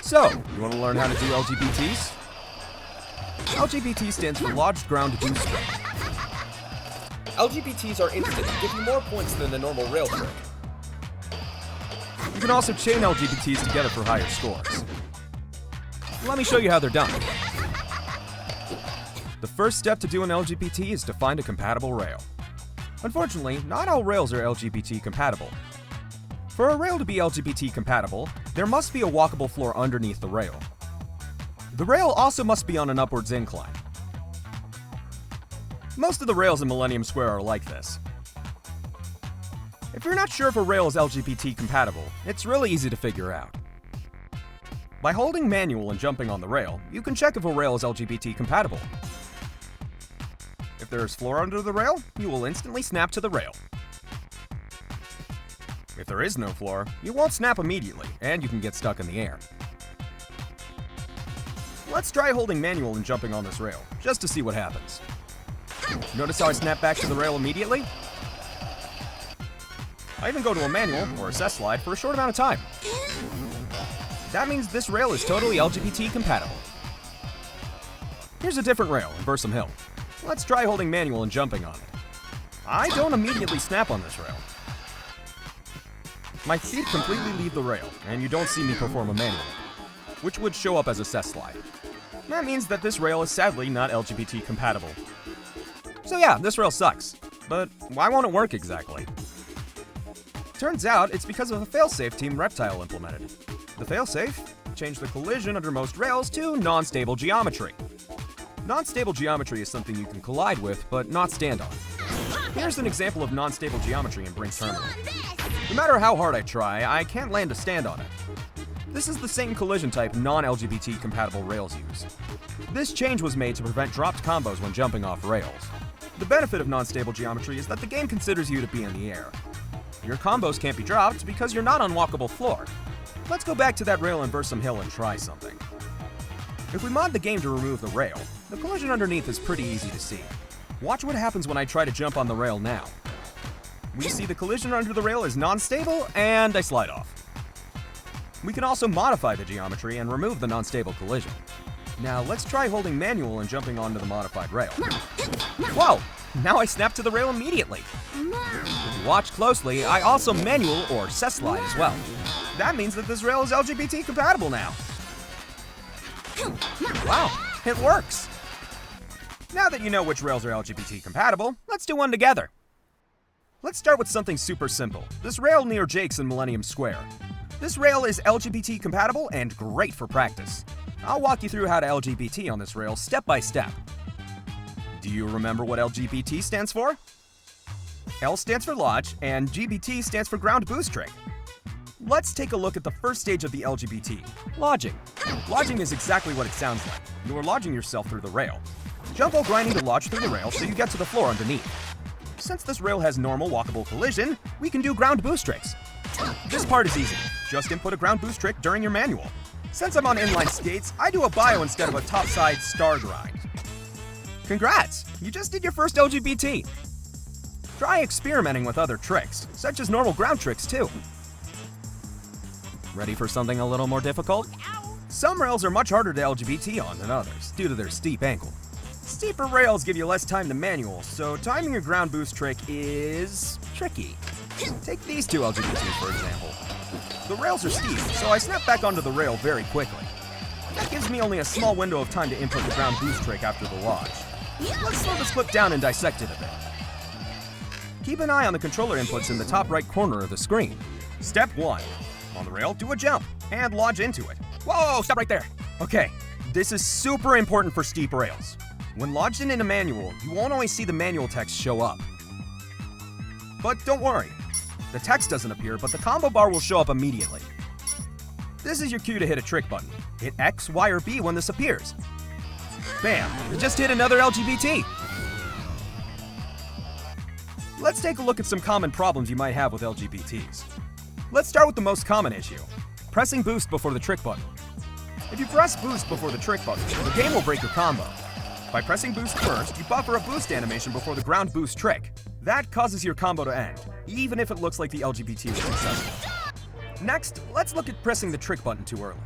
So, you want to learn how to do LGBTs? LGBT stands for Lodged Ground Boost Trick. LGBTs are instant and give you more points than the normal rail trick. You can also chain LGBTs together for higher scores. Let me show you how they're done. The first step to do an LGBT is to find a compatible rail. Unfortunately, not all rails are LGBT compatible. For a rail to be LGBT compatible, there must be a walkable floor underneath the rail. The rail also must be on an upwards incline. Most of the rails in Millennium Square are like this. If you're not sure if a rail is LGBT compatible, it's really easy to figure out. By holding manual and jumping on the rail, you can check if a rail is LGBT compatible. If there is floor under the rail, you will instantly snap to the rail. If there is no floor, you won't snap immediately, and you can get stuck in the air. Let's try holding manual and jumping on this rail, just to see what happens. Notice how I snap back to the rail immediately? I even go to a manual, or a cess slide, for a short amount of time. That means this rail is totally LGBT compatible. Here's a different rail in Bursum Hill. Let's try holding manual and jumping on it. I don't immediately snap on this rail. My feet completely leave the rail, and you don't see me perform a manual, which would show up as a cess slide. That means that this rail is sadly not LGBT compatible. So yeah, this rail sucks. But why won't it work exactly? Turns out it's because of a failsafe Team Reptile implemented. The failsafe changed the collision under most rails to non-stable geometry. Non-stable geometry is something you can collide with, but not stand on. Here's an example of non-stable geometry in Brink Terminal. No matter how hard I try, I can't land a stand on it. This is the same collision type non-LGBT compatible rails use. This change was made to prevent dropped combos when jumping off rails. The benefit of non-stable geometry is that the game considers you to be in the air. Your combos can't be dropped because you're not on walkable floor. Let's go back to that rail in Bursum Hill and try something. If we mod the game to remove the rail, the collision underneath is pretty easy to see. Watch what happens when I try to jump on the rail now. We see the collision under the rail is non-stable, and I slide off. We can also modify the geometry and remove the non-stable collision. Now let's try holding manual and jumping onto the modified rail. Whoa! Now I snap to the rail immediately. If you watch closely, I also manual or cess slide as well. That means that this rail is LGBT compatible now. Wow, it works! Now that you know which rails are LGBT compatible, let's do one together. Let's start with something super simple. This rail near Jake's in Millennium Square. This rail is LGBT compatible and great for practice. I'll walk you through how to LGBT on this rail step by step. Do you remember what LGBT stands for? L stands for Lodge, and GBT stands for Ground Boost Trick. Let's take a look at the first stage of the LGBT, lodging. Lodging is exactly what it sounds like. You are lodging yourself through the rail. Jump while grinding to lodge through the rail so you get to the floor underneath. Since this rail has normal walkable collision, we can do ground boost tricks. This part is easy. Just input a ground boost trick during your manual. Since I'm on inline skates, I do a bio instead of a topside star grind. Congrats! You just did your first LGBT. Try experimenting with other tricks, such as normal ground tricks too. Ready for something a little more difficult? Some rails are much harder to LGBT on than others, due to their steep angle. Steeper rails give you less time to manual, so timing your ground boost trick is tricky. Take these two LGBTs for example. The rails are steep, so I snap back onto the rail very quickly. That gives me only a small window of time to input the ground boost trick after the lodge. Let's slow this clip down and dissect it a bit. Keep an eye on the controller inputs in the top right corner of the screen. Step 1. On the rail, do a jump, and lodge into it. Whoa, stop right there. Okay, this is super important for steep rails. When lodged in a manual, you won't always see the manual text show up. But don't worry, the text doesn't appear, but the combo bar will show up immediately. This is your cue to hit a trick button. Hit X, Y, or B when this appears. Bam, you just hit another LGBT. Let's take a look at some common problems you might have with LGBTs. Let's start with the most common issue, pressing boost before the trick button. If you press boost before the trick button, the game will break your combo. By pressing boost first, you buffer a boost animation before the ground boost trick. That causes your combo to end, even if it looks like the LGBT was successful. Next, let's look at pressing the trick button too early.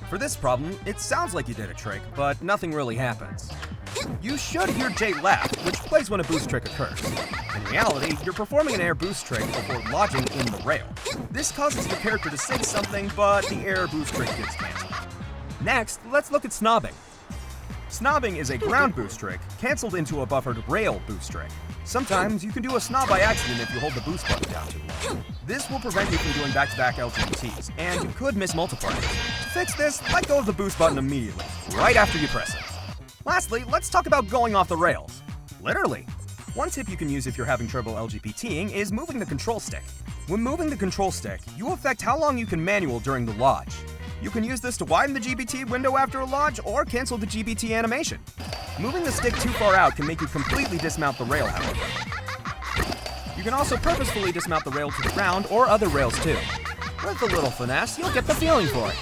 For this problem, it sounds like you did a trick, but nothing really happens. You should hear J laugh, which plays when a boost trick occurs. In reality, you're performing an air boost trick before lodging in the rail. This causes your character to say something, but the air boost trick gets cancelled. Next, let's look at snobbing. Snobbing is a ground boost trick, cancelled into a buffered rail boost trick. Sometimes you can do a snob by accident if you hold the boost button down too long. This will prevent you from doing back-to-back LGBTs, and you could miss multipliers. To fix this, let go of the boost button immediately, right after you press it. Lastly, let's talk about going off the rails. Literally. One tip you can use if you're having trouble LGBTing is moving the control stick. When moving the control stick, you affect how long you can manual during the lodge. You can use this to widen the GBT window after a lodge or cancel the GBT animation. Moving the stick too far out can make you completely dismount the rail, however. You can also purposefully dismount the rail to the ground or other rails too. With a little finesse, you'll get the feeling for it.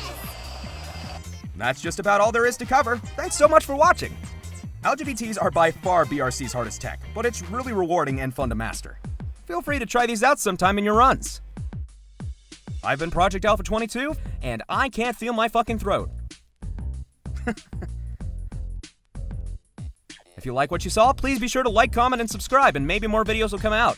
That's just about all there is to cover. Thanks so much for watching. LGBTs are by far BRC's hardest tech, but it's really rewarding and fun to master. Feel free to try these out sometime in your runs. I've been Project Alpha 22, and I can't feel my fucking throat. If you like what you saw, please be sure to like, comment, and subscribe, and maybe more videos will come out.